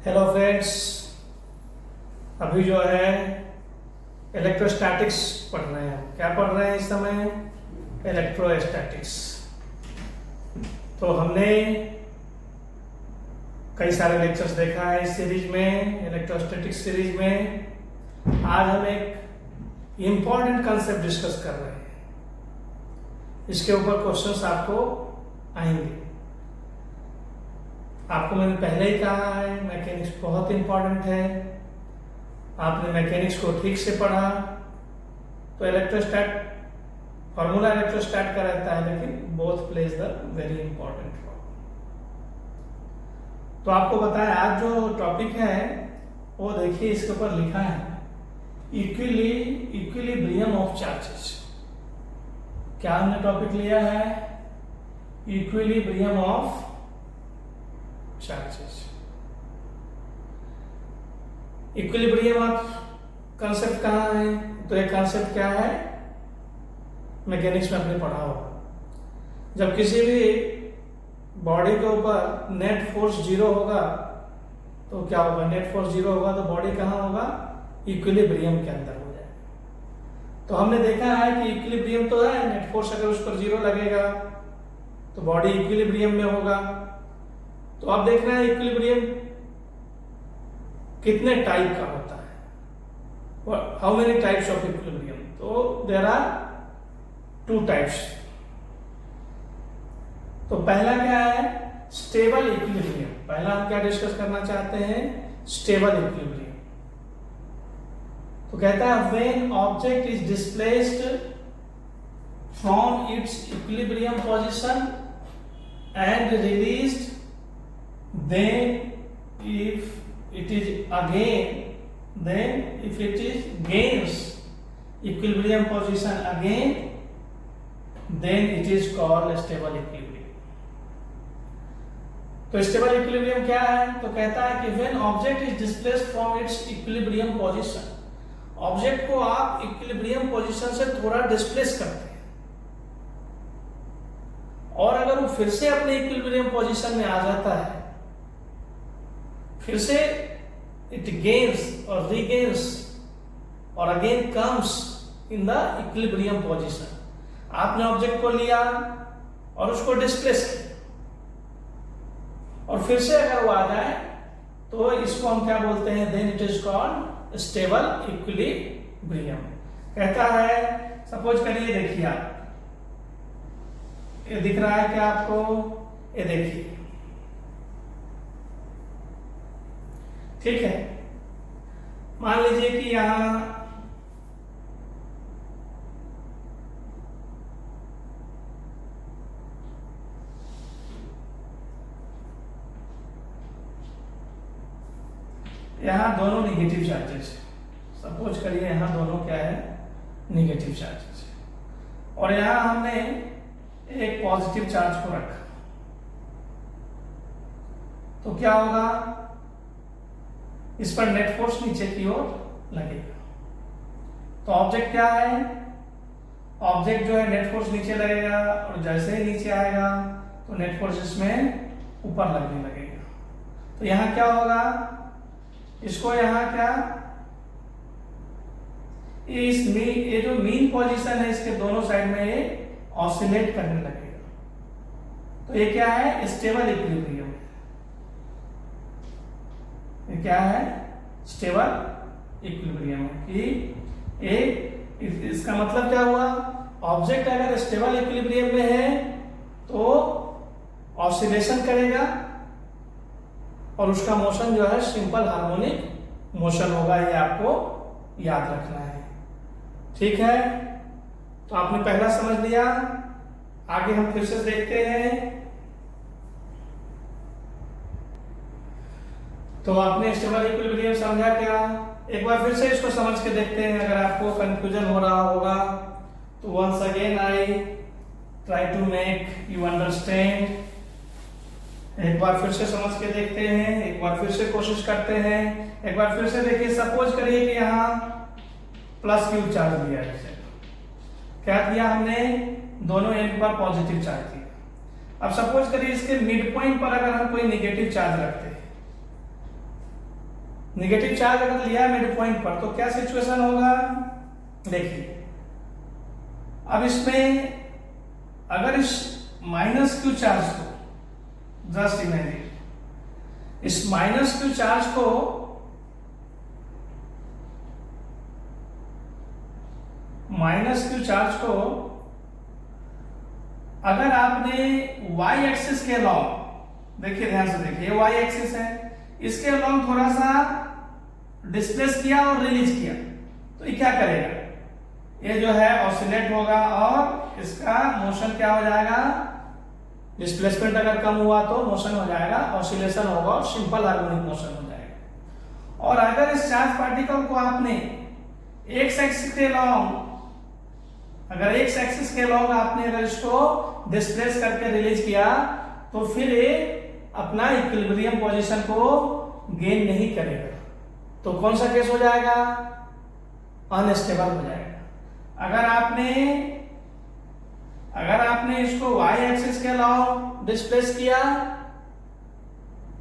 Hello friends, अभी जो है इलेक्ट्रोस्टैटिक्स पढ़ रहे हैं। क्या पढ़ रहे हैं इस समय? इलेक्ट्रोस्टैटिक्स। तो हमने कई सारे लेक्चर्स देखा है इस सीरीज में, इलेक्ट्रोस्टैटिक्स सीरीज में। आज हम एक इम्पॉर्टेंट कंसेप्ट डिस्कस कर रहे हैं। इसके ऊपर क्वेश्चंस आपको आएंगे। आपको मैंने पहले ही कहा है, मैकेनिक्स बहुत इंपॉर्टेंट है। आपने मैकेनिक्स को ठीक से पढ़ा तो इलेक्ट्रोस्टैट फॉर्मूला इलेक्ट्रोस्टैट का रहता है, लेकिन both plays the very important role. तो आपको बताया आज जो टॉपिक है वो देखिए, इसके ऊपर लिखा है इक्विलिब्रियम ऑफ चार्जेस। क्या हमने टॉपिक लिया है? Equilibrium of charges. Equilibrium of concept कहाँ है? तो एक कॉन्सेप्ट क्या है, मैकेनिक्स में आपने पढ़ा होगा। जब किसी भी बॉडी के ऊपर नेट फोर्स जीरो होगा तो क्या होगा? नेट फोर्स जीरो होगा तो बॉडी कहाँ होगा? इक्विलिब्रियम के अंदर हो जाएगा। तो हमने देखा है कि इक्विलिब्रियम तो है, नेट फोर्स अगर उस पर जीरो लगेगा तो बॉडी इक्विलिब्रियम में होगा। तो अब देखना है इक्विलिब्रियम कितने टाइप का होता है, how many types of equilibrium. तो देयर आर टू टाइप्स। तो पहला क्या है? Stable equilibrium. पहला हम क्या डिस्कस करना चाहते हैं? Stable equilibrium. तो कहता है when object is displaced from its equilibrium position and released, then if it gains equilibrium position again, then it is called stable equilibrium. तो stable equilibrium क्या है? तो कहता है कि when object is displaced from its equilibrium position, object को आप equilibrium position से थोड़ा डिस्प्लेस करते हैं और अगर वो फिर से अपने इक्विलिब्रियम पोजीशन में आ जाता है, फिर से it gains or regains और again comes in the equilibrium position। आपने ऑब्जेक्ट को लिया और उसको डिस्प्लेस किया और फिर से अगर वो आ जाए तो इसको हम क्या बोलते हैं? then it is called stable equilibrium। कहता है, सपोज करिए, देखिए आप, ये दिख रहा है क्या आपको? ये देखिए, ठीक है। मान लीजिए कि यहां दोनों निगेटिव चार्जेस है। सपोज करिए यहां दोनों क्या है? निगेटिव चार्जेस है और यहां हमने एक पॉजिटिव चार्ज को रखा। तो क्या होगा? इस पर नेट फोर्स नीचे की ओर लगेगा। तो ऑब्जेक्ट क्या है? ऑब्जेक्ट जो है नेट फोर्स नीचे लगेगा और जैसे ही नीचे आएगा तो नेट फोर्स इसमें ऊपर लगने लगेगा। तो यहां क्या होगा? इसको यहां क्या, ये जो मीन पोजीशन है इसके दोनों साइड में ये ऑसिलेट करने लगेगा। तो ये क्या है? Stable equilibrium. ये क्या है? स्टेबल इक्विलिब्रियम कि इसका मतलब क्या हुआ? ऑब्जेक्ट अगर स्टेबल इक्विलिब्रियम में है तो ऑसिलेशन करेगा और उसका मोशन जो है सिंपल हार्मोनिक मोशन होगा। ये आपको याद रखना है, ठीक है। तो आपने पहला समझ लिया। आगे हम फिर से देखते हैं। तो आपने स्टेबल इक्विलिब्रियम समझा क्या? एक बार फिर से इसको समझ के देखते हैं। अगर आपको कंफ्यूजन हो रहा होगा तो once again I try to make you understand. एक बार फिर से समझ के देखते हैं, एक बार फिर से कोशिश करते हैं। एक बार फिर से देखिए, सपोज करिए कि यहाँ प्लस क्यू चार्ज दिया है। क्या दिया हमने? दोनों एंड पर पॉजिटिव चार्ज दिया। अब सपोज करिए इसके मिड पॉइंट पर अगर हम कोई नेगेटिव चार्ज रखते हैं नेगेटिव चार्ज अगर लिया मिड पॉइंट पर तो क्या सिचुएशन होगा, देखिए अब इसमें अगर इस माइनस क्यू चार्ज को, जस्ट इमेजिन इस माइनस क्यू चार्ज को अगर आपने y एक्सिस के अलॉन्ग, देखिए ध्यान से देखिए y एक्सिस है, इसके अलॉन्ग थोड़ा सा डिस्प्लेस किया और रिलीज किया तो ये क्या करेगा, ये जो है ऑसिलेट होगा और इसका मोशन क्या हो जाएगा, डिस्प्लेसमेंट अगर कम हुआ तो मोशन हो जाएगा, ऑसिलेशन होगा और सिंपल हार्मोनिक मोशन हो जाएगा। और अगर इस चार्ज पार्टिकल को आपने एक्स एक्सिस के अलॉन्ग, अगर एक्स एक्सिस के अलॉन्ग आपने अगर इसको डिस्प्लेस करके रिलीज किया तो फिर ये अपना इक्विलिब्रियम पोजीशन को गेन नहीं करेगा, तो कौन सा केस हो जाएगा, अनस्टेबल हो जाएगा। अगर आपने इसको y एक्सिस के अलॉन्ग डिस्प्लेस किया,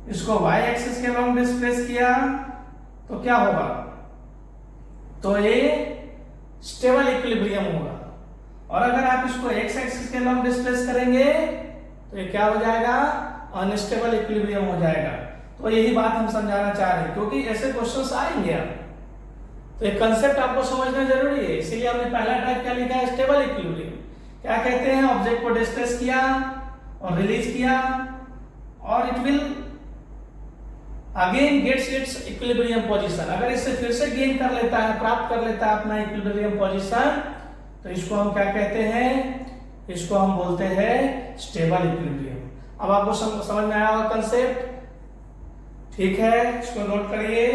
इसको y एक्सिस के अलॉन्ग डिस्प्लेस किया तो क्या होगा, तो ये स्टेबल इक्विलिब्रियम होगा। और अगर आप इसको x एक्सिस के अलॉन्ग डिस्प्लेस करेंगे तो ये क्या हो जाएगा, अनस्टेबल इक्विलिब्रियम हो जाएगा। तो यही बात हम समझाना चाह रहे हैं, क्योंकि ऐसे क्वेश्चंस आएंगे आप, तो एक कंसेप्ट आपको समझना जरूरी है, इसीलिए हमने पहला टाइप क्या लिखा है, स्टेबल इक्विलिब्रियम। क्या कहते हैं, ऑब्जेक्ट को डिस्प्लेस किया और रिलीज किया और it will again gets its equilibrium position. अगर इससे फिर से गेन कर लेता है, प्राप्त कर लेता है अपना इक्विलिब्रियम पोजीशन, तो इसको हम क्या कहते हैं, इसको हम बोलते हैं स्टेबल इक्विलिब्रियम। अब आपको समझ में आया होगा कंसेप्ट, ठीक है, इसको नोट करिए।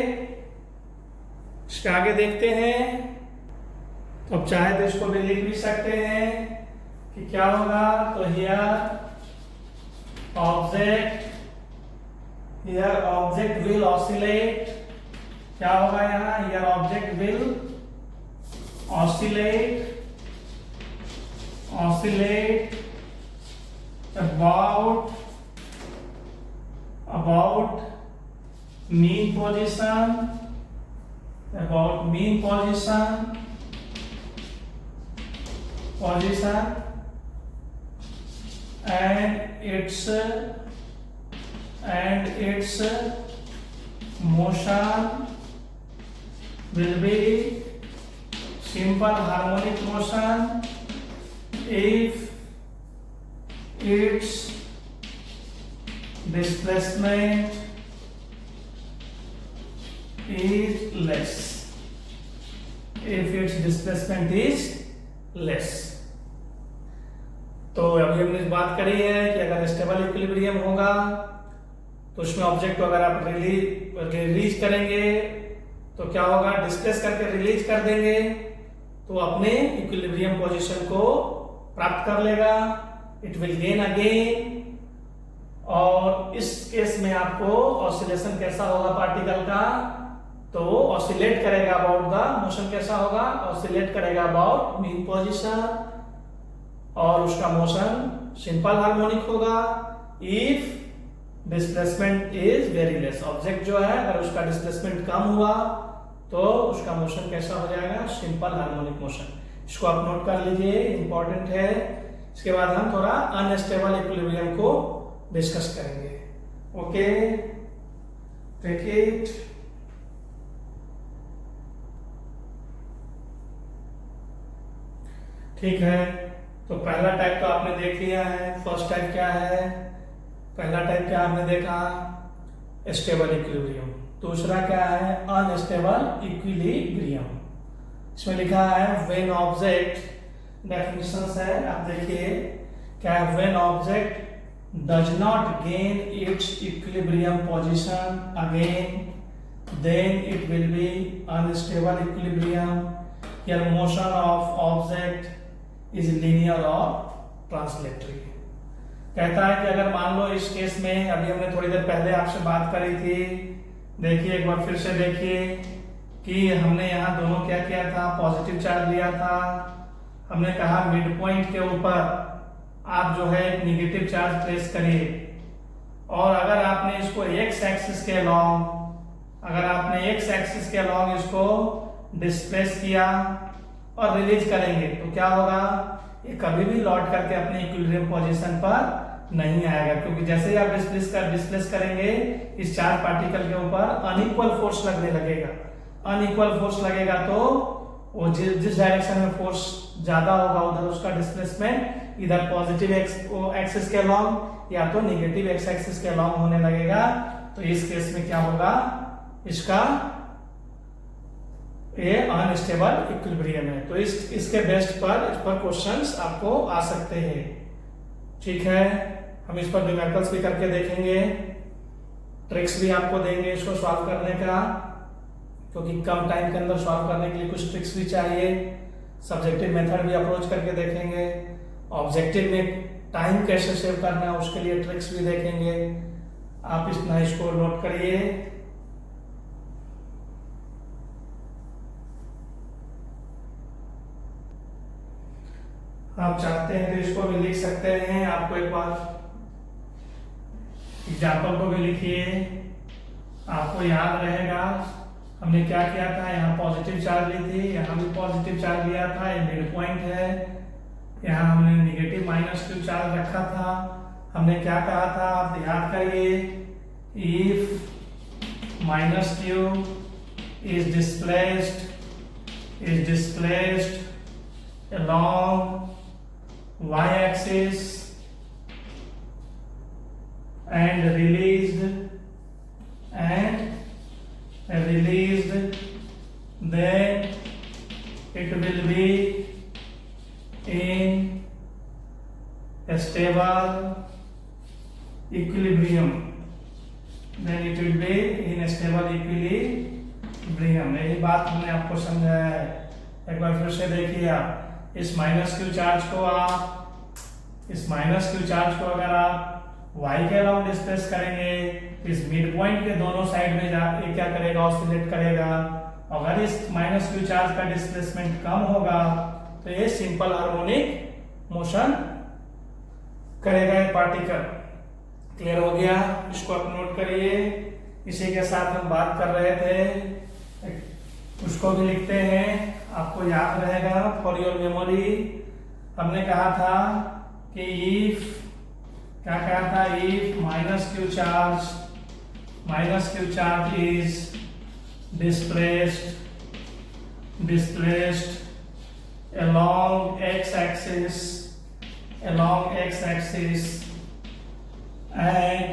इसके आगे देखते हैं, तो अब चाहे तो इसको भी लिख भी सकते हैं कि क्या होगा, तो हियर ऑब्जेक्ट विल ऑसिलेट, क्या होगा यहाँ, here object will oscillate about mean position, and its motion will be simple harmonic motion if its displacement is less, तो अभी हमने बात करी है कि अगर स्टेबल इक्विलिब्रियम होगा तो उसमें ऑब्जेक्ट को अगर आप रिलीज करेंगे तो क्या होगा, डिस्प्लेस करके रिलीज कर देंगे तो अपने इक्विलिब्रियम पोजीशन को प्राप्त कर लेगा, इट विल गेन अगेन। और इस केस में आपको ऑसिलेशन कैसा होगा पार्टिकल का, तो ऑसिलेट करेगा अबाउट द मोशन, कैसा होगा, ऑसिलेट करेगा अबाउट मीन पोजीशन और उसका मोशन सिंपल हार्मोनिक होगा if displacement is very less. Object जो है अगर उसका डिस्प्लेसमेंट कम हुआ तो उसका मोशन कैसा हो जाएगा, सिंपल हार्मोनिक मोशन। इसको आप नोट कर लीजिए, इंपॉर्टेंट है। इसके बाद हम थोड़ा अनस्टेबल इक्विलिब्रियम को डिस्कस करेंगे। Okay, take it. ठीक है, तो पहला टाइप तो आपने देख लिया है। फर्स्ट टाइप क्या है, पहला टाइप क्या आपने देखा, स्टेबल इक्विलिब्रियम। दूसरा क्या है, अनस्टेबल इक्विलिब्रियम। इसमें लिखा है व्हेन ऑब्जेक्ट, डेफिनेशंस है आप देखिए क्या है, when object does not gain its equilibrium position again, then it will be unstable equilibrium. Here motion of object is linear or translatory. कहता है कि अगर मान लो इस केस में, अभी हमने थोड़ी देर पहले आपसे बात करी थी, देखिए एक बार फिर से देखिए कि हमने यहाँ दोनों क्या किया था, पॉजिटिव चार्ज लिया था। हमने कहा मिड पॉइंट के ऊपर आप जो है एक निगेटिव चार्ज प्लेस करिए, और अगर आपने इसको एक्स एक्सिस के अलॉन्ग अगर आपने एक्स एक्सिस के अलॉन्ग इसको डिस्प्लेस किया और रिलीज करेंगे तो क्या होगा, ये कभी भी लौट करके अपने इक्विलिब्रियम पोजीशन पर नहीं आएगा, क्योंकि जैसे ही आप डिस्प्लेस करेंगे इस चार्ज पार्टिकल के ऊपर अनइक्वल फोर्स लगने लगेगा। अनइक्वल फोर्स लगेगा तो वो जिस डायरेक्शन में फोर्स ज्यादा होगा उधर उसका डिस्प्लेसमेंट इधर पॉजिटिव एक्सिस के अलॉन्ग या तो निगेटिव एक्स एक्सिस के अलॉन्ग होने लगेगा। तो इस केस में क्या होगा, इसका ये अनस्टेबल इक्विलिब्रियम है। तो इसके बेस्ट पर इस पर क्वेश्चंस आपको आ सकते हैं। ठीक है, हम इस पर न्यूमेरिकल्स भी करके देखेंगे, ट्रिक्स भी आपको देंगे इसको सॉल्व करने का, क्योंकि कम टाइम के अंदर सॉल्व करने के लिए कुछ ट्रिक्स भी चाहिए। सब्जेक्टिव मेथड भी अप्रोच करके देखेंगे, ऑब्जेक्टिव में टाइम कैसे सेव करना है उसके लिए ट्रिक्स भी देखेंगे। आप इसको नोट करिए। आप चाहते हैं तो इसको भी लिख सकते हैं। आपको एक बार एग्जाम्पल को भी लिखिए, आपको याद रहेगा हमने क्या किया था। यहाँ पॉजिटिव चार्ज ली थी, यहाँ भी पॉजिटिव चार्ज लिया था, ये मिड पॉइंट है। यहाँ हमने निगेटिव -q चार्ज रखा था। हमने क्या कहा था, आप याद करिए, if -q is displaced along y-axis and released, then it will be in a stable equilibrium. यही बात हमने आपको समझाया है। एक बार फिर से देखिए, आप इस -q चार्ज को अगर आप y के अलाउंग डिस्प्लेस करेंगे, इस मिड पॉइंट के दोनों साइड में ये क्या करेगा, ऑसिलेट करेगा। अगर इस -q चार्ज का डिस्प्लेसमेंट कम होगा तो ये सिंपल हार्मोनिक मोशन करेगा ये पार्टिकल। क्लियर हो गया, इसको आप नोट करिए। इसी के साथ हम बात कर रहे थे, उसको भी लिखते हैं, आपको याद रहेगा फॉर योर मेमोरी। हमने कहा था कि if -q charge is displaced along x axis and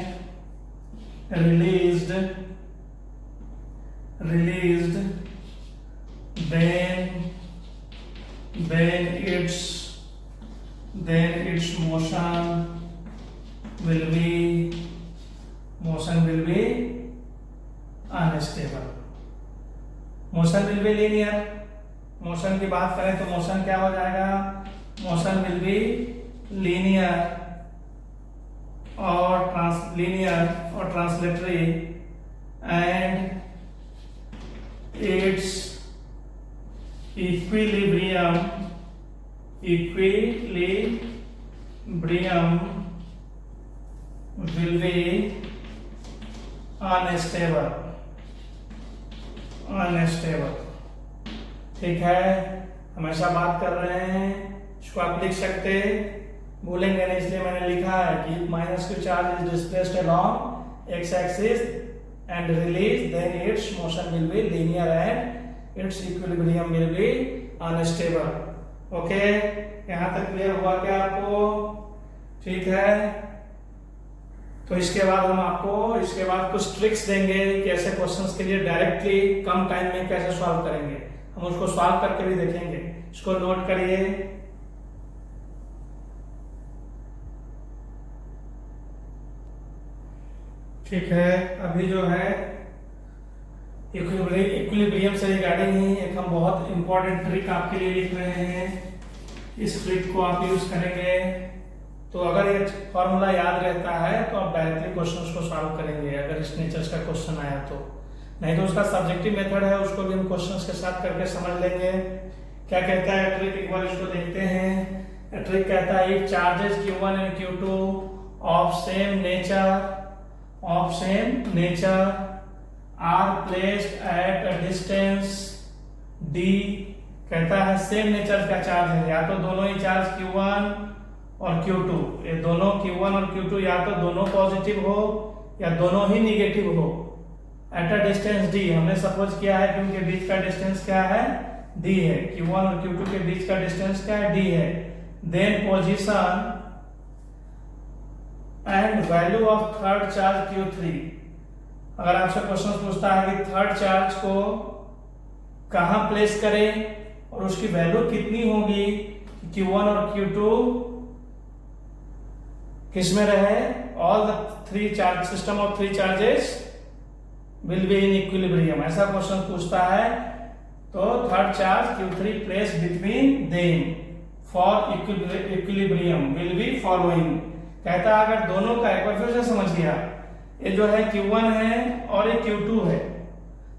released, then its motion will be unstable. Motion will be linear. Motion की बात करें तो मोशन क्या हो जाएगा, मोशन विल बी लीनियर और translatory and it's equilibrium will be unstable। ठीक है, हमेशा बात कर रहे हैं, इसको आप लिख सकते, भूलेंगे नहीं इसलिए मैंने लिखा है कि -q charge is displaced along x axis and released, then its motion will be linear and its equilibrium will be unstable। Okay, यहाँ तक क्लियर हुआ क्या आपको? ठीक है, तो इसके बाद कुछ ट्रिक्स देंगे कि ऐसे क्वेश्चंस के लिए डायरेक्टली कम टाइम में कैसे सॉल्व करेंगे। हम उसको सॉल्व करके भी देखेंगे, इसको नोट करिए। ठीक है, अभी जो है इक्विलिब्रियम से रिगार्डिंग ही एक हम बहुत इंपॉर्टेंट ट्रिक आपके लिए लिख रहे हैं। इस ट्रिक को आप यूज करेंगे तो अगर ये फॉर्मूला याद रहता है तो आप डायरेक्टली क्वेश्चन को सॉल्व करेंगे, अगर इस नेचर का क्वेश्चन आया तो। नहीं तो उसका सब्जेक्टिव मेथड है, उसको भी हम क्वेश्चंस के साथ करके समझ लेंगे। क्या कहता है ट्रिक, एक बार इसको देखते हैं। ट्रिक कहता है if charges Q1 and Q2 of same nature are placed at a distance d, कहता है सेम नेचर का चार्ज है, या तो दोनों ही चार्ज Q1 और Q2, ये दोनों Q1 और Q2 या तो दोनों पॉजिटिव हो या दोनों ही निगेटिव हो, एट अ डिस्टेंस डी, हमने सपोज किया है कि उनके बीच का डिस्टेंस क्या है, d है, Q1 और Q2 के बीच का डिस्टेंस क्या है, d है, then position and value of third charge Q3, अगर आपसे क्वेश्चन पूछता है कि थर्ड चार्ज को कहां प्लेस करें और उसकी वैल्यू कितनी होगी, Q1 और Q2 किसमें रहे, all the three charge system of three charges will be in equilibrium, ऐसा क्वेश्चन पूछता है, तो third charge Q3 place between them for equilibrium will be following, कहता है अगर दोनों का, एक बार फिर से समझिए, ये जो है Q1 है और ये Q2 है,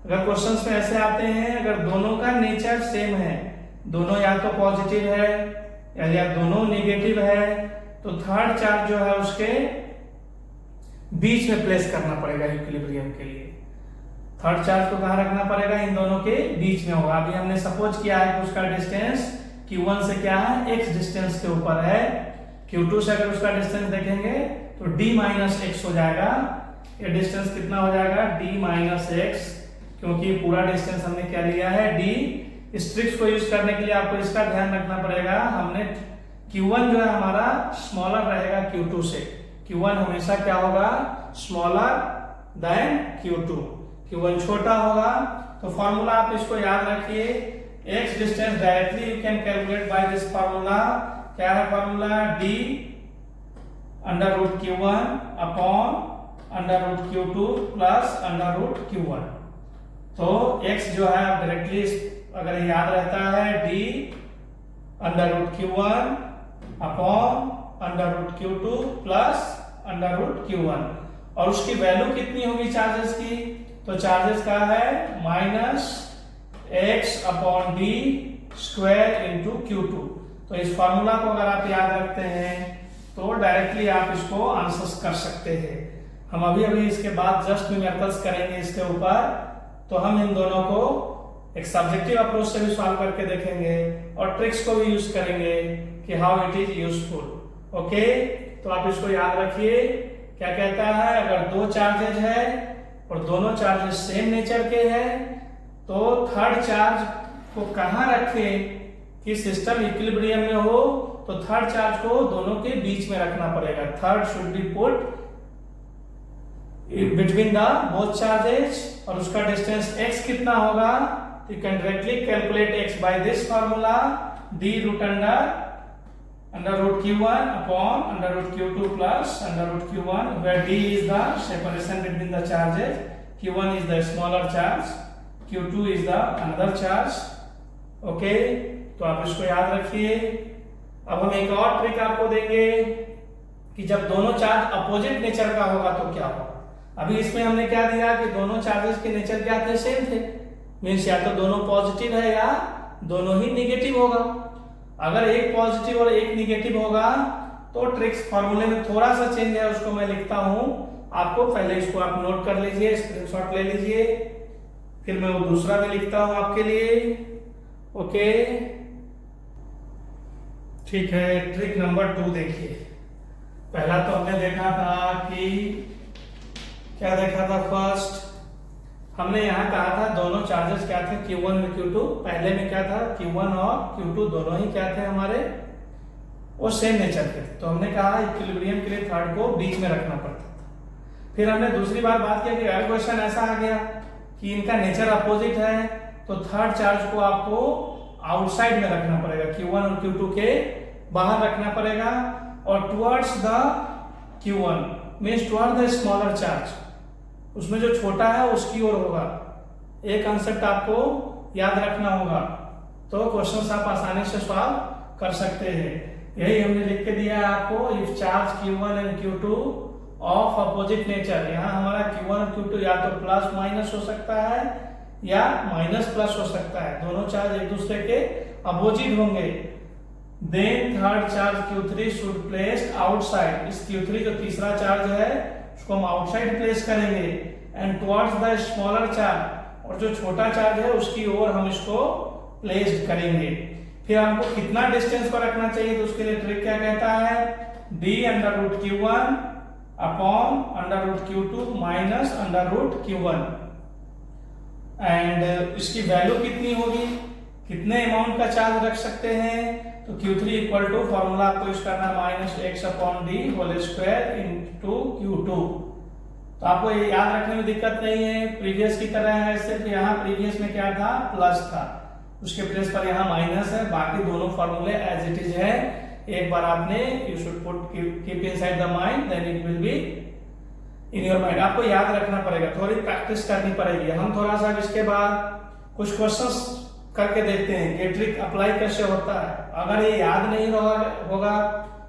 अगर क्वेश्चंस में ऐसे आते हैं, अगर दोनों का नेचर सेम है, दोनों या तो पॉजिटिव है या दोनों नेगेटिव है, तो थर्ड चार्ज जो है उसके बीच में प्लेस करना पड़ेगा इक्विलिब्रियम के लिए, थर्ड चार्ज को कहां रखना पड़ेगा, इन दोनों के बीच में होगा। अभी हमने सपोज किया है कि उसका डिस्टेंस Q1 से क्या है, x डिस्टेंस के ऊपर है, Q2 से अगर उसका डिस्टेंस देखेंगे तो d माइनस एक्स हो जाएगा, ये डिस्टेंस कितना हो जाएगा, d माइनस एक्स, क्योंकि पूरा डिस्टेंस हमने क्या लिया है, d। इस ट्रिक्स को यूज करने के लिए आपको इसका ध्यान रखना पड़ेगा, हमने Q1 जो है हमारा स्मॉलर रहेगा Q2 से, Q1 हमेशा क्या होगा, स्मॉलर देन Q2, Q1 छोटा होगा, तो फॉर्मूला आप इसको याद रखिए, x distance directly you can calculate by this formula, क्या है फॉर्मूला, d under root Q1 upon under root Q2 plus under root Q1, तो x जो है आप डायरेक्टली अगर याद रहता है, d under root Q1 upon under root Q2 plus under root Q1, और उसकी वैल्यू कितनी होगी चार्जेस की, तो चार्जेस का है minus x upon d square into Q2, तो इस फॉर्मूला को अगर आप याद रखते हैं तो डायरेक्टली आप इसको आंसर कर सकते हैं। हम अभी इसके बाद जस्ट न्यूमेरिकल्स करेंगे इसके ऊपर, तो हम इन दोनों को एक सब्जेक्टिव अप्रोच से भी सॉल्व करके देखेंगे और ट्रिक्स को भी यूज करेंगे कि how it is useful. Okay, तो आप इसको याद रखिए, क्या कहता है, अगर दो चार्जेज है और दोनों चार्जेस सेम नेचर के हैं, तो थर्ड चार्ज को कहां रखें कि सिस्टम इक्विलिब्रियम में हो, तो थर्ड चार्ज को दोनों के बीच में रखना पड़ेगा, third should be put between the both charges, और उसका डिस्टेंस x कितना होगा, you can directly calculate x by this formula, d root under root Q1 upon under root Q2 plus under root Q1, where d is the separation between the charges, Q1 is the smaller charge, Q2 is the another charge। Okay, तो आप इसको याद रखिए। अब हम एक और trick आपको देंगे कि जब दोनों चार्ज अपोजिट नेचर का होगा तो क्या होगा। अभी इसमें हमने क्या दिया कि दोनों चार्जेस के नेचर क्या थे, सेम थे, मीन्स या तो दोनों पॉजिटिव है या दोनों ही निगेटिव होगा। अगर एक पॉजिटिव और एक निगेटिव होगा तो ट्रिक्स फॉर्मूले में थोड़ा सा चेंज है, उसको मैं लिखता हूं आपको, पहले इसको आप नोट कर लीजिए, स्क्रीनशॉट ले लीजिए, फिर मैं वो दूसरा भी लिखता हूं आपके लिए। ओके, ठीक है, ट्रिक नंबर 2 देखिए। पहला तो हमने देखा था कि क्या देखा था, फर्स्ट हमने यहाँ कहा था दोनों चार्जेस क्या थे, Q1 और Q2। पहले में क्या था, Q1 और Q2 दोनों ही क्या थे हमारे, वो सेम नेचर के थे, तो हमने कहा इक्विलिब्रियम के लिए थर्ड को बीच में रखना पड़ता था। फिर हमने दूसरी बार बात किया कि अगर क्वेश्चन ऐसा आ गया कि इनका नेचर अपोजिट है, तो थर्ड चार्ज को आपको आउटसाइड में रखना पड़ेगा, Q1 और Q2 के बाहर रखना पड़ेगा, और towards the Q1 means toward the smaller charge, उसमें जो छोटा है उसकी ओर होगा। एक कंसेप्ट आपको याद रखना होगा, तो क्वेश्चन आप आसानी से सॉल्व कर सकते हैं। यही हमने लिख के दिया है आपको, if charge Q1 and Q2 of opposite nature, यहाँ हमारा Q1 और Q2 या तो प्लस माइनस हो सकता है या माइनस प्लस हो सकता है, दोनों चार्ज एक दूसरे के अपोजिट होंगे, then third charge Q3 should placed outside. इस Q3 जो तीसरा चार्ज है उसको हम आउटसाइड प्लेस करेंगे, and towards the smaller charge, और जो छोटा चार्ज है उसकी ओर हम इसको प्लेस करेंगे। फिर हमको कितना डिस्टेंस को रखना चाहिए, तो उसके लिए ट्रिक क्या कहता है, d√q1 upon √q2 minus √q1, and इसकी वैल्यू कितनी होगी, कितने अमाउंट का चार्ज रख सकते हैं, तो Q3 इक्वल टू फॉर्मूला आपको यूज करना -x/d² Q2। तो आपको ये याद रखने में दिक्कत नहीं है, प्रीवियस की तरह है, सिर्फ यहाँ प्रीवियस में क्या था, प्लस था, उसके प्लेस पर यहाँ माइनस है, बाकी दोनों फॉर्मूले एज इट इज है। एक बार आपने you should put keep inside the mind, then it will be in your mind. आपको याद रखना पड़ेगा, थोड़ी प्रैक्टिस करनी पड़ेगी। हम थोड़ा सा इसके बाद कुछ क्वेश्चंस करके देखते हैं कि ट्रिक अप्लाई कैसे होता है। अगर ये याद नहीं होगा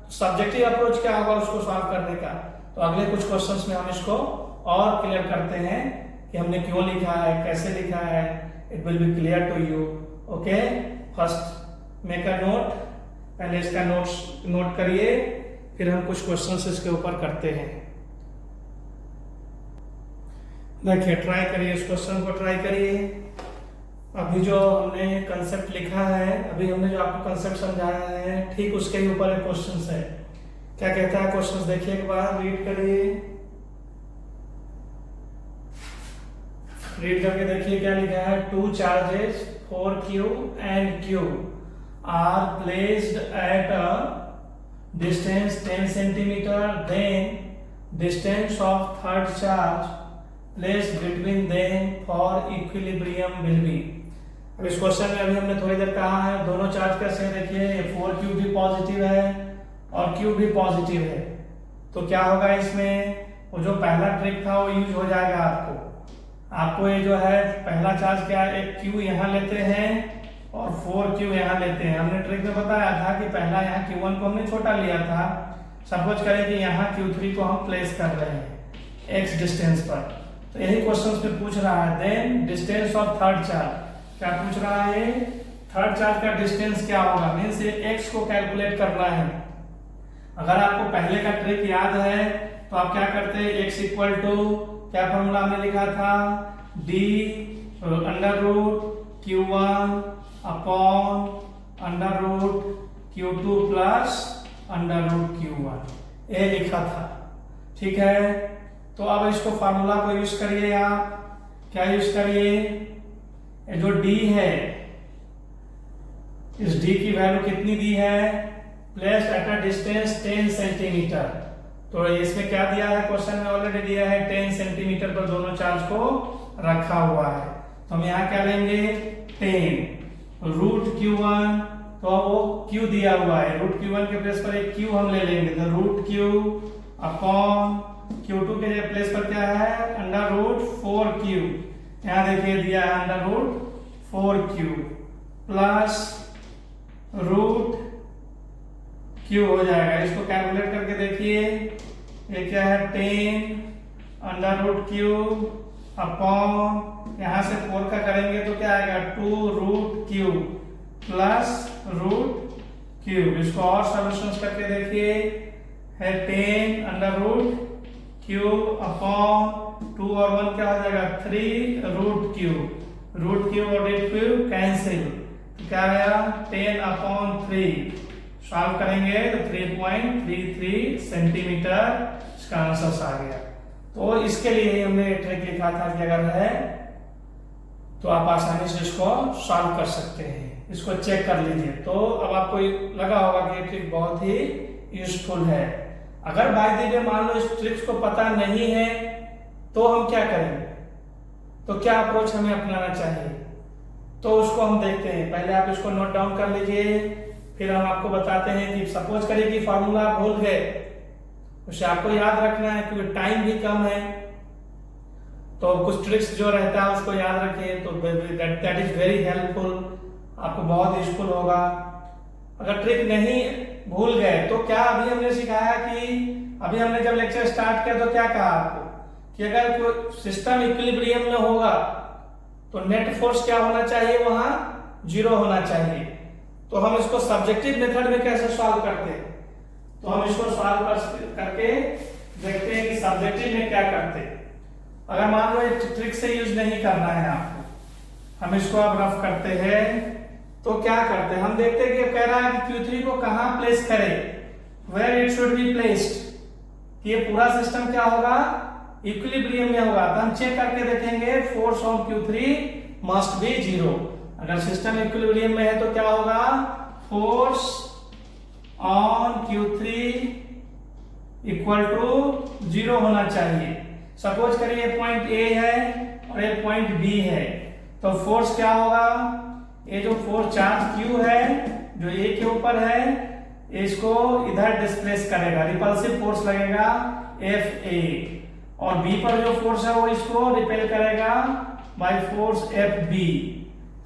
तो सब्जेक्टिव अप्रोच क्या होगा उसको सॉल्व करने का। तो अगले कुछ क्वेश्चंस में हम इसको और क्लियर करते हैं कि हमने क्यों लिखा है, कैसे लिखा है। It will be clear to you. Okay, first make a note, पहले इसका नोट करिए, फिर हम कुछ क्वेश्चंस इसके ऊपर करते हैं। देखिए, ट्राई करिए, इस क्वेश्चन को ट्राई करिए। अभी जो हमने कंसेप्ट लिखा है, अभी हमने जो आपको कंसेप्ट समझाया है, ठीक उसके ही ऊपर एक क्वेश्चन है। क्या कहता है क्वेश्चन, देखिए एक बार रीड करिए, रीड करके देखिए क्या लिखा है। 2 charges 4q and q are placed at a distance 10 centimeter, then distance of third charge placed between them for equilibrium will be। अब इस क्वेश्चन में अभी हमने थोड़ी देर कहा है दोनों चार्ज कैसे हैं। देखिए 4q भी पॉजिटिव है और q भी पॉजिटिव है, तो क्या होगा इसमें, वो जो पहला ट्रिक था वो यूज हो जाएगा। आपको ये जो है पहला चार्ज क्या है, एक q यहाँ लेते हैं और 4q यहाँ लेते हैं। हमने ट्रिक में बताया था कि पहला यहाँ q1 को हमने छोटा लिया था। सपोज करें कि यहाँ q3 को हम प्लेस कर रहे हैं x डिस्टेंस पर, तो यही क्वेश्चन में पूछ रहा है। Then distance of third charge, क्या पूछ रहा है, थर्ड चार्ज का डिस्टेंस क्या होगा, मीन्स x को कैलकुलेट करना है। अगर आपको पहले का ट्रिक याद है तो आप क्या करते हैं, x इक्वल टू क्या फॉर्मूला हमने लिखा था, d√q1 upon √q2 plus √q1, ये लिखा था। ठीक है, तो अब इसको फार्मूला को यूज करिए। आप क्या यूज करिए, जो d है, इस d की वैल्यू कितनी दी है, placed at a distance 10 centimetre. तो इसमें क्या दिया है, क्वेश्चन में ऑलरेडी दिया है 10 सेंटीमीटर पर दोनों चार्ज को रखा हुआ है। तो हम यहाँ क्या लेंगे, 10 √q1, तो वो q दिया हुआ है, √q1 के प्लेस पर एक q हम ले लेंगे, तो √q अपॉन q2 के प्लेस पर क्या है, √4q, यहाँ देखिए दिया है √4q प्लस √q हो जाएगा। इसको कैलकुलेट करके देखिए, ये क्या है, 10 √q अपॉन यहाँ से 4 का करेंगे तो क्या आएगा, 2 √q प्लस √q। इसको और सॉल्यूशंस करके देखिए, है 10 √q अपॉन 2 और 1 क्या हो जाएगा, 3 √q और √q कैंसिल, तो क्या आया 10 अपॉन 3। सॉल्व करेंगे तो 3.33 सेंटीमीटर इसका आंसर आ गया। तो इसके लिए हमने ट्रिक लिखा था कि अगर है तो आप आसानी से इसको सॉल्व कर सकते हैं। इसको चेक कर लीजिए। तो अब आपको लगा होगा कि ये ट्रिक बहुत ही यूजफुल है। अगर बाय द वे मान लो इस ट्रिक्स को पता नहीं है तो हम क्या करेंगे, तो क्या अप्रोच हमें अपनाना चाहिए, तो उसको हम देखते हैं। पहले आप इसको नोट डाउन कर लीजिए, फिर हम आपको बताते हैं कि सपोज करिए कि फॉर्मूला आप भूल गए, उसे आपको याद रखना है क्योंकि टाइम भी कम है। तो कुछ ट्रिक्स जो रहता है उसको याद रखिए, तो दैट इज वेरी हेल्पफुल, आपको बहुत यूजफुल होगा। अगर ट्रिक नहीं भूल गए तो क्या अभी हमने सिखाया कि अभी हमने जब लेक्चर स्टार्ट किया तो क्या कहा आपको कि अगर कोई सिस्टम इक्विलिब्रियम में होगा तो नेट फोर्स क्या होना चाहिए, वहां 0 होना चाहिए। तो हम इसको सब्जेक्टिव मेथड में कैसे सॉल्व करते हैं, तो हम इसको सॉल्व करके देखते हैं कि सब्जेक्टिव में क्या करते हैं। अगर मान लो ये ट्रिक से यूज नहीं करना है आपको, हम इसको अब रफ करते हैं तो क्या करते हैं, हम देखते हैं कि कह रहा है कि Q3 को कहां प्लेस करें, where it should be placed, कि ये पूरा सिस्टम क्या होगा, इक्विलिब्रियम में होगा। तो हम चेक करके देखेंगे force on Q3 must be 0। अगर सिस्टम इक्विलिब्रियम में है तो क्या होगा, force on Q3 equal to 0 होना चाहिए। सपोज करिए पॉइंट A है और ये पॉइंट B है, तो फोर्स क्या होगा, ये जो फोर्स चार्ज Q है जो A के ऊपर है, इसको इधर डिस्प्लेस करेगा, रिपल्सिव फोर्स लगेगा FA, और B पर जो फोर्स है वो इसको रिपेल करेगा बाय फोर्स FB।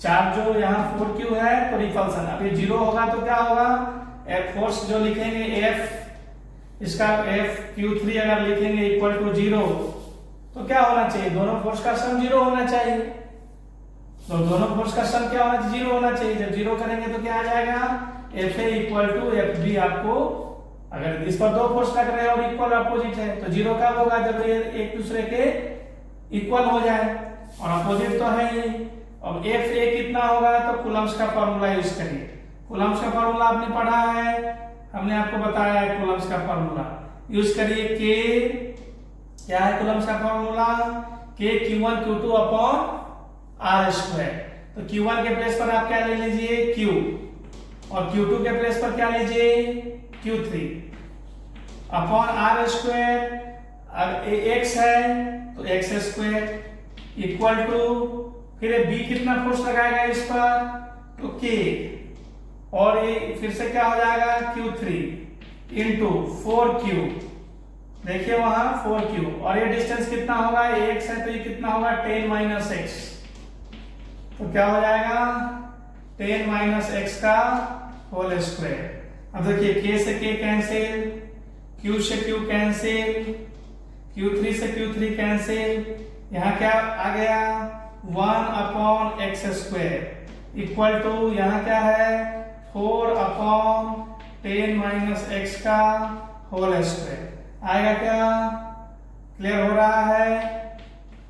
चार्ज जो यहाँ 4Q है तो रिपल्सन, अब ये 0 होगा तो क्या होगा, F फोर्स जो लिखेंगे F, इसका Q3 अगर लिखेंगे इक्वल टू 0 तो क्या होना चाहिए, दोनों फोर्स का सम 0 होना चाहिए। तो दोनों फोर्स का सम क्या होना चाहिए, 0 होना चाहिए। जब 0 करेंगे तो क्या आ जाएगा, FA इक्वल टू FB। आपको अगर इस पर दो फोर्स लग रहे हैं और इक्वल अपोजिट है तो 0 कब होगा, जब ये एक दूसरे के इक्वल हो जाए, और अपोजिट तो है ही। अब FA कितना होगा, तो कूलम्ब्स का फॉर्मूला यूज करिए। कूलम्ब्स का फॉर्मूला आपने पढ़ा है, हमने आपको बताया है कूलम्ब्स का फॉर्मूला यूज करिए। K क्या है कूलम्ब्स का formula, K Q1 Q2 upon R square. तो Q1 के प्लेस पर आप क्या ले लीजिए, Q, और Q2 के प्लेस पर क्या लीजिए, Q3 अपॉन R स्क्वायर। अब X है तो X स्क्वायर इक्वल टू, फिर B कितना फोर्स लगाएगा इस पर, तो K, और ये फिर से क्या हो जाएगा, Q3 इंटू 4Q, देखिए वहां 4Q, और ये डिस्टेंस कितना होगा, X है तो ये कितना होगा 10 माइनस एक्स, तो क्या हो जाएगा 10 माइनस एक्स का होल स्क्वायर। अब देखिए K से K कैंसिल, Q से Q कैंसिल, Q3 से Q3 कैंसिल, यहाँ क्या आ गया 1 upon x square equal to, यहाँ क्या है 4 अपॉन 10 माइनस एक्स का होल स्क्वायर आएगा। क्या क्लियर हो रहा है,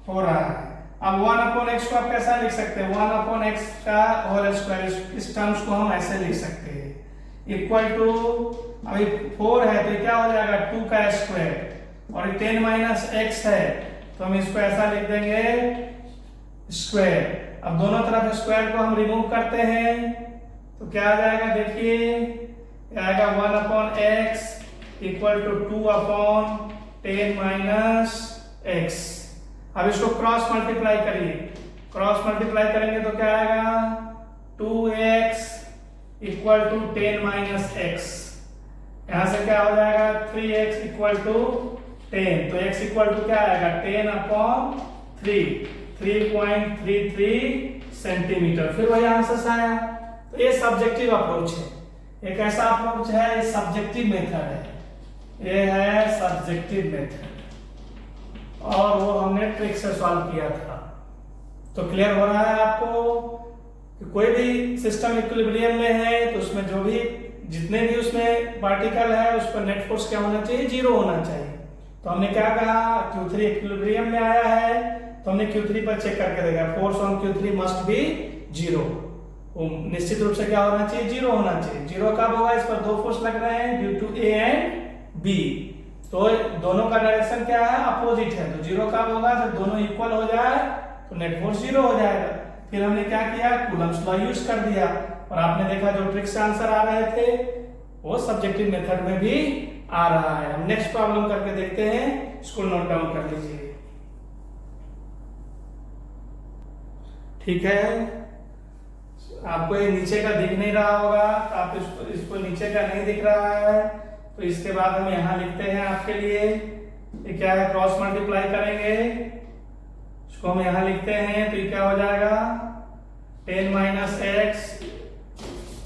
हो रहा है। अब 1 अपॉन एक्स को आप कैसा लिख सकते हैं, 1 अपॉन एक्स का होल स्क्वायर, इस टर्म्स को हम ऐसे लिख सकते हैं इक्वल टू, अभी 4 है तो क्या हो जाएगा 2 का स्क्वायर, और 10 माइनस एक्स है तो हम इसको ऐसा लिख देंगे स्क्वायर। अब दोनों तरफ स्क्वायर को हम रिमूव करते हैं तो क्या आ जाएगा, देखिए आएगा 1 upon x equal to 2 upon 10 minus x. अब इसको क्रॉस मल्टीप्लाई करिए, क्रॉस मल्टीप्लाई करेंगे तो क्या आएगा 2x equal to 10 minus x, यहां से क्या हो जाएगा 3x इक्वल टू 10, तो x इक्वल टू क्या आएगा 10 अपॉन 3, 3.33 सेंटीमीटर। फिर वही आंसर आया। तो ये सब्जेक्टिव अप्रोच है, एक ऐसा अप्रोच है, ये सब्जेक्टिव मेथड है, ये है सब्जेक्टिव मेथड, और वो हमने ट्रिक से सॉल्व किया था। तो क्लियर हो रहा है आपको कि कोई भी सिस्टम इक्विलिब्रियम में है तो उसमें जो भी जितने भी उसमें पार्टिकल है उस पर नेट फोर्स क्या होना चाहिए, 0 होना चाहिए। तो हमने क्या कहा, Q3 इक्विलिब्रियम में आया है तो हमने Q3 पर चेक करके देखा, force on Q3 must be 0, निश्चित रूप से क्या होना चाहिए, 0 होना चाहिए। 0 कब होगा, इस पर दो फोर्स लग रहे हैं due to A and B, तो दोनों का डायरेक्शन क्या है, अपोजिट है, तो 0 कब होगा, जब दोनों इक्वल हो जाए तो नेट फोर्स 0 हो जाएगा। फिर हमने क्या किया, कूलम्ब्स लॉ यूज कर दिया, और आपने देखा जो ट्रिक से आंसर आ रहे थे वो सब्जेक्टिव मेथड में भी आ रहा है। हम नेक्स्ट प्रॉब्लम करके देखते हैं, इसको नोट डाउन कर लीजिए, ठीक है। आपको ये नीचे का दिख नहीं रहा होगा, तो आप इसको नीचे का नहीं दिख रहा है तो इसके बाद हम यहाँ लिखते हैं आपके लिए, ये क्या है, क्रॉस मल्टीप्लाई करेंगे, इसको हम यहाँ लिखते हैं तो ये क्या हो जाएगा 10 माइनस एक्स,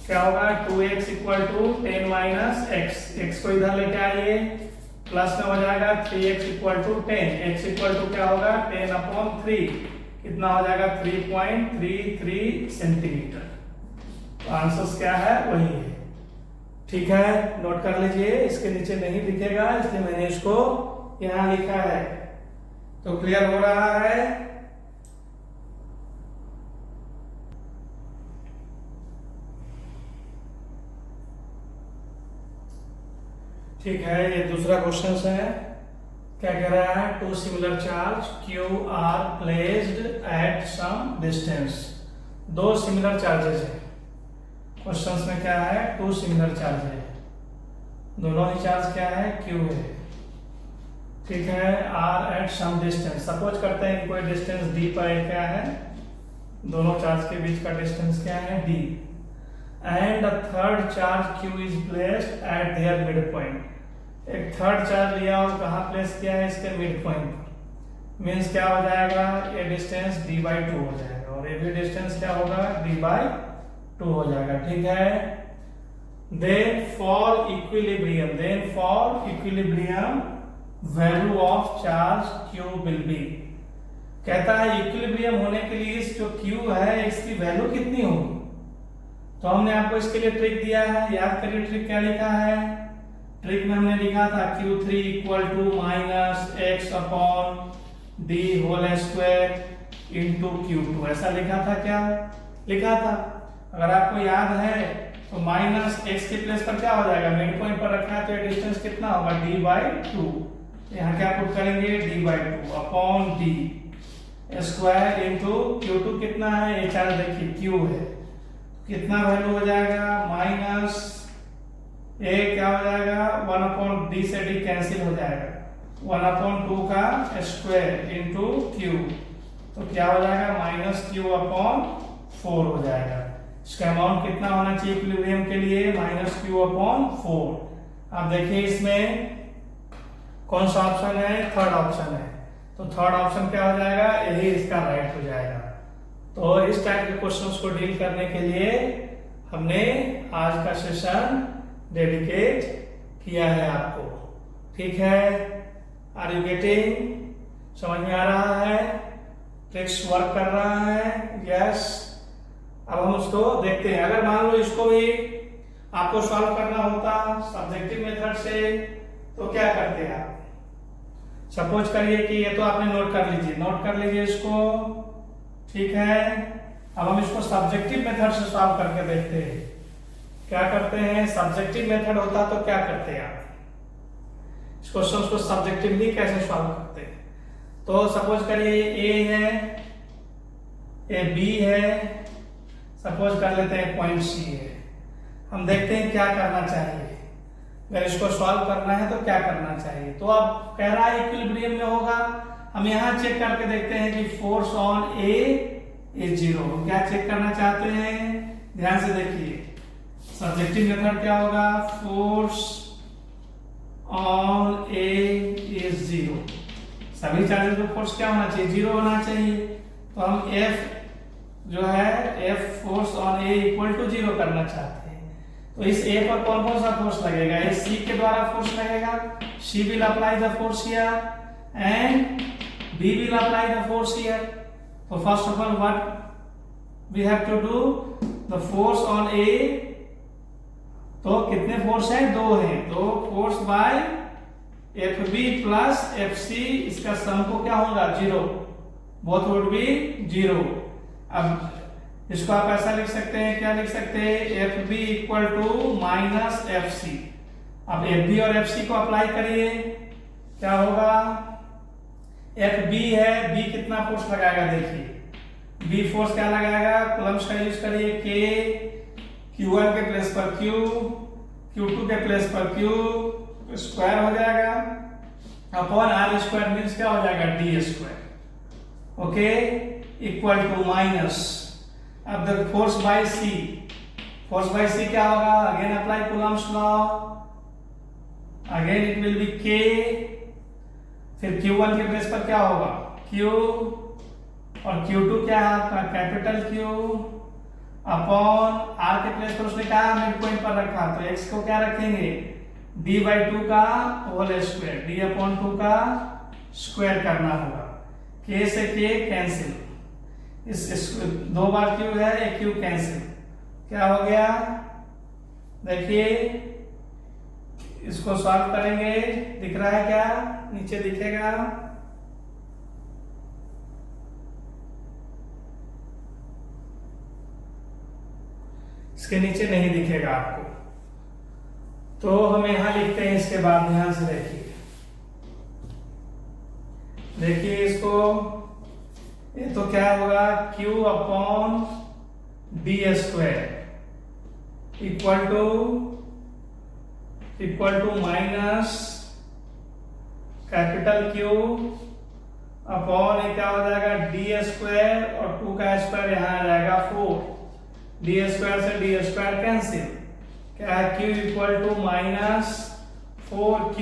क्या होगा 2x equal to 10 minus x, x को इधर लेके आइए, प्लस में हो जाएगा 3x equal to 10, x equal to क्या होगा 10 अपॉन 3, कितना हो जाएगा 3.33 सेंटीमीटर। तो आंसर क्या है, वही है, ठीक है। नोट कर लीजिए, इसके नीचे नहीं दिखेगा इसलिए मैंने इसको यहाँ लिखा है। तो क्लियर हो रहा है? ठीक है, ये दूसरा क्वेश्चन है। क्या कह रहा है? Two similar charge Q are placed at some distance. दो सिमिलर चार्जेस है। क्वेश्चंस में क्या है? टू सिमिलर चार्ज है, दोनों ही चार्ज क्या है? क्यू है। ठीक है, are at some distance. Suppose करते हैं कि कोई डिस्टेंस डी पर क्या है, दोनों चार्ज के बीच का डिस्टेंस क्या है? D. And a third charge Q is placed at there mid point. एक थर्ड चार्ज लिया और कहाँ प्लेस किया है? इसके मिड पॉइंट पर। मीन्स क्या हो जाएगा? ये डिस्टेंस डी बाई टू हो जाएगा और ये भी डिस्टेंस क्या होगा? डी बाई टू हो जाएगा। ठीक है, then for equilibrium value of charge Q will be. कहता है इक्विलिब्रियम होने के लिए इस जो क्यू है इसकी वैल्यू कितनी होगी। तो हमने आपको इसके लिए ट्रिक दिया है, याद करिए ट्रिक क्या लिखा है। ट्रिक में हमने लिखा था Q3 equal to minus x upon d whole square into Q2। ऐसा लिखा था, क्या लिखा था? अगर आपको याद है तो माइनस एक्स के प्लेस पर क्या हो जाएगा? मिड पॉइंट पर रखा है तो ये डिस्टेंस कितना होगा? D by two. यहाँ क्या पुट करेंगे? D by two upon d square into Q2 कितना है? ये चार्ज देखिए Q है, कितना वैल्यू हो जाएगा? माइनस ए क्या हो जाएगा? 1 अपॉन डी से डी कैंसिल हो जाएगा, 1 अपॉन 2 का स्क्वायर इंटू क्यू, तो क्या हो जाएगा? माइनस क्यू अपॉन 4 हो जाएगा। इसका अमाउंट कितना होना चाहिए इक्विलिब्रियम के लिए? Minus Q upon 4। अब देखिए इसमें कौन सा ऑप्शन है? थर्ड ऑप्शन है। तो थर्ड ऑप्शन क्या हो जाएगा? यही इसका राइट हो जाएगा। तो इस टाइप के क्वेश्चंस को डील करने के लिए हमने आज का सेशन डेडिकेट किया है आपको। ठीक है, आर यू गेटिंग? समझ में आ रहा है? ट्रिक्स वर्क कर रहा है? यस। अब हम उसको देखते हैं। अगर मान लो इसको भी आपको सॉल्व करना होता सब्जेक्टिव मेथड से तो क्या करते आप? सपोज करिए कि ये तो आपने नोट कर लीजिए इसको। ठीक है, अब हम इसको सब्जेक्टिव मेथड से सॉल्व करके देखते हैं। क्या करते हैं? सब्जेक्टिव मेथड होता तो क्या करते हैं आप? इस क्वेश्चन को सब्जेक्टिवली कैसे सॉल्व करते हैं? तो सपोज करिए ए है, ए बी है, सपोज कर लेते हैं पॉइंट सी है। हम देखते हैं क्या करना चाहिए। अगर इसको सॉल्व करना है तो क्या करना चाहिए? तो अब कह रहा है इक्विलिब्रियम में होगा। हम यहाँ चेक करके देखते हैं कि फोर्स ऑन ए इज 0। क्या चेक करना चाहते हैं? ध्यान से देखिए, सब्जेक्टिव मेथड क्या होगा? Force on A is 0। सभी चार्जेस पे फोर्स क्या होना चाहिए? 0 होना चाहिए। तो हम F जो है F force on A equal to 0 करना चाहते हैं। तो इस A पर कौन कौन सा फोर्स लगेगा? इस C के द्वारा फोर्स लगेगा, C will apply the force here and B will apply the force here. So first of all what we have to do? The force on A, तो कितने फोर्स हैं? 2 हैं। तो force by FB plus FC, इसका सम को क्या होगा? 0। Both would be 0। अब इसको आप ऐसा लिख सकते हैं, क्या लिख सकते हैं? FB equal to minus FC। अब FB और FC को अप्लाई करिए, क्या होगा? FB है, B कितना फोर्स लगाएगा? देखिए B फोर्स क्या लगाएगा? कूलम्स का यूज करिए, K Q1 के प्लेस पर Q, Q2 के प्लेस पर Q, स्क्वायर हो जाएगा अपॉन R स्क्वायर मीन्स क्या हो जाएगा? D square. Okay, equal to minus, अब the force by C, force by C क्या होगा? Again apply Coulomb's law, again it will be K, फिर Q1 के प्लेस पर क्या होगा? Q, और Q2 क्या है आपका? कैपिटल Q अपॉन R के प्लेस पर उसने कहा मिड पॉइंट पर रखा, तो x को क्या रखेंगे? D बाई 2 का होल स्क्वायर, D अपॉन 2 का स्क्वायर करना होगा। K से K कैंसिल, इस 2 बार Q है, एक Q कैंसिल, क्या हो गया? देखिए इसको सॉल्व करेंगे, दिख रहा है क्या? नीचे दिखेगा इसके नीचे नहीं दिखेगा आपको। तो हम यहां लिखते हैं, इसके बाद ध्यान से देखिए इसको, ये तो क्या होगा, Q upon d square equal to minus capital Q upon ये क्या हो जाएगा, डी स्क्वायर और 2 का स्क्वायर यहाँ आ जाएगा 4, डी स्क्वायर से डी स्क्वायर कैंसिल, क्या है Q equal to minus 4Q,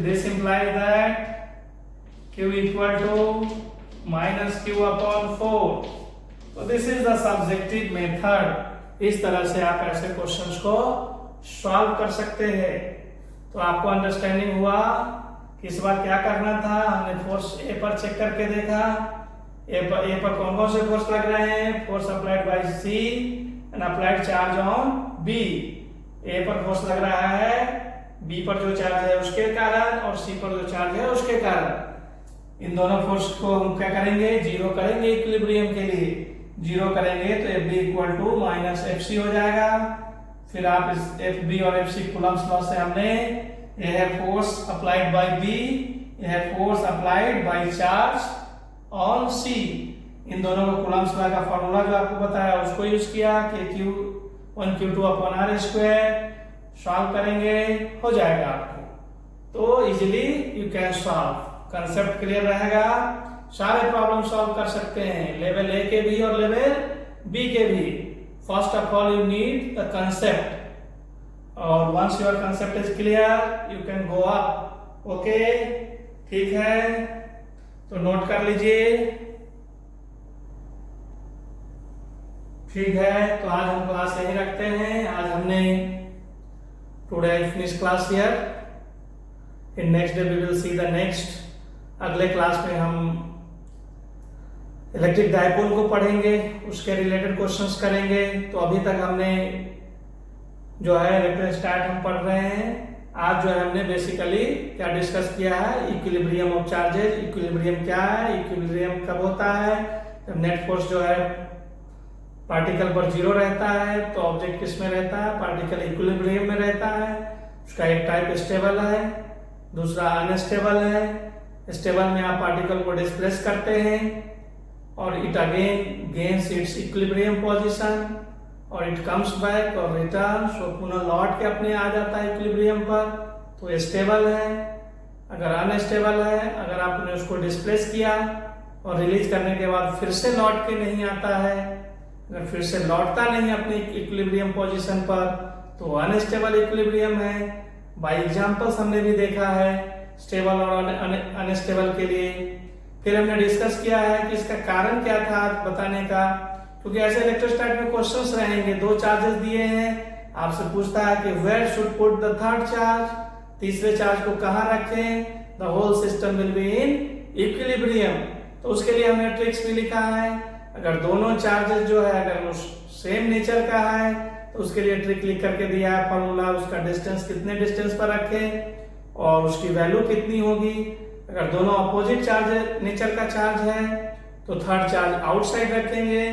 this implies that Q equal to minus Q upon 4। तो this is the subjective method. इस तरह से आप ऐसे क्वेश्चंस को सॉल्व कर सकते हैं। तो आपको अंडरस्टैंडिंग हुआ कि इस बार क्या करना था। हमने फोर्स ए पर चेक करके देखा, ए पर कौन कौन से फोर्स लग रहे हैं, force applied by c and applied charge on b. A पर फोर्स लग रहा है बी पर जो चार्ज है उसके कारण, और सी पर जो चार्ज है उसके कारण। इन दोनों फोर्स को हम क्या करेंगे, जीरो करेंगे इक्विलिब्रियम के लिए। जीरो करेंगे तो F B equal to minus F C हो जाएगा। फिर आप इस एफ बी और एफ सी कूलम्स लॉ से हमने, यह है फोर्स अप्लाइड बाय बी, यह है force applied by charge on c. इन दोनों को कूलम्स लॉ का फॉर्मूला जो आपको बताया उसको यूज किया कि Q1 Q2 upon are square. Solve करेंगे, हो जाएगा आपको। तो easily you can solve, concept clear रहेगा, सारे प्रॉब्लम सॉल्व कर सकते हैं, लेवल ए के भी और लेवल बी के भी। First of all you need the concept, और once your concept is clear you can go up. Okay, ठीक है, तो नोट कर लीजिए। ठीक है, तो आज हम क्लास यही रखते हैं। आज हमने today finish class here, in next day we will see the next. अगले क्लास में हम इलेक्ट्रिक डायपोल को पढ़ेंगे, उसके रिलेटेड क्वेश्चंस करेंगे। तो अभी तक हमने जो है इलेक्ट्रोस्टैट हम पढ़ रहे हैं। आज जो है हमने बेसिकली क्या डिस्कस किया है, इक्विलिब्रियम ऑफ चार्जेस। इक्विलिब्रियम क्या है, इक्विलिब्रियम कब होता है, जब नेट फोर्स जो है पार्टिकल पर जीरो रहता है, तो ऑब्जेक्ट किस में रहता है, पार्टिकल इक्विलिब्रियम में रहता है। उसका एक टाइप स्टेबल है, दूसरा अनस्टेबल है। स्टेबल में आप पार्टिकल को डिस्प्लेस करते हैं और it again gains it's equilibrium position और इट कम्स बैक और रिटर्न, सो पुनः लौट के अपने आ जाता है इक्विलिब्रियम पर, तो स्टेबल है। अगर अनस्टेबल है, अगर आपने उसको डिस्प्लेस किया और रिलीज करने के बाद फिर से लौट के नहीं आता है, अगर फिर से लौटता नहीं अपनी इक्विलिब्रियम पोजीशन पर, तो अनस्टेबल इक्विलिब्रियम है। बाय एग्जांपल्स हमने भी देखा है स्टेबल और अनस्टेबल के लिए। फिर हमने डिस्कस किया है कि इसका कारण क्या था बताने का, क्योंकि ऐसे इलेक्ट्रोस्टैट में क्वेश्चंस रहेंगे। दो चार्जेस दिए हैं, आपसे पूछता है कि where should put the third charge, तीसरे चार्ज को कहाँ रखें, the whole system will be in equilibrium. तो उसके लिए हमने ट्रिक्स भी लिखा है। अगर दोनों चार्जेस जो है अगर सेम नेचर का है तो उसके लिए ट्रिक लिख करके दिया है फॉर्मूला, उसका डिस्टेंस कितने डिस्टेंस पर रखें और उसकी वैल्यू कितनी होगी। अगर दोनों अपोजिट चार्ज नेचर का चार्ज है तो थर्ड चार्ज आउटसाइड रखेंगे,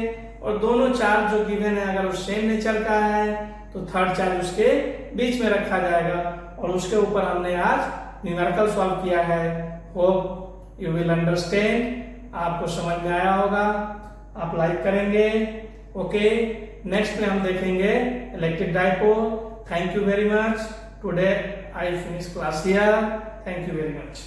और दोनों चार्ज जो गिवन है अगर वो सेम नेचर का है तो थर्ड चार्ज उसके बीच में रखा जाएगा। और उसके ऊपर हमने आज न्यूमेरिकल सॉल्व किया है। होप यू विल अंडरस्टैंड, आपको समझ में आया होगा, आप लाइक करेंगे। ओके, नेक्स्ट में हम देखेंगे electric dipole. Thank you very much. Today I finish class here. Thank you very much.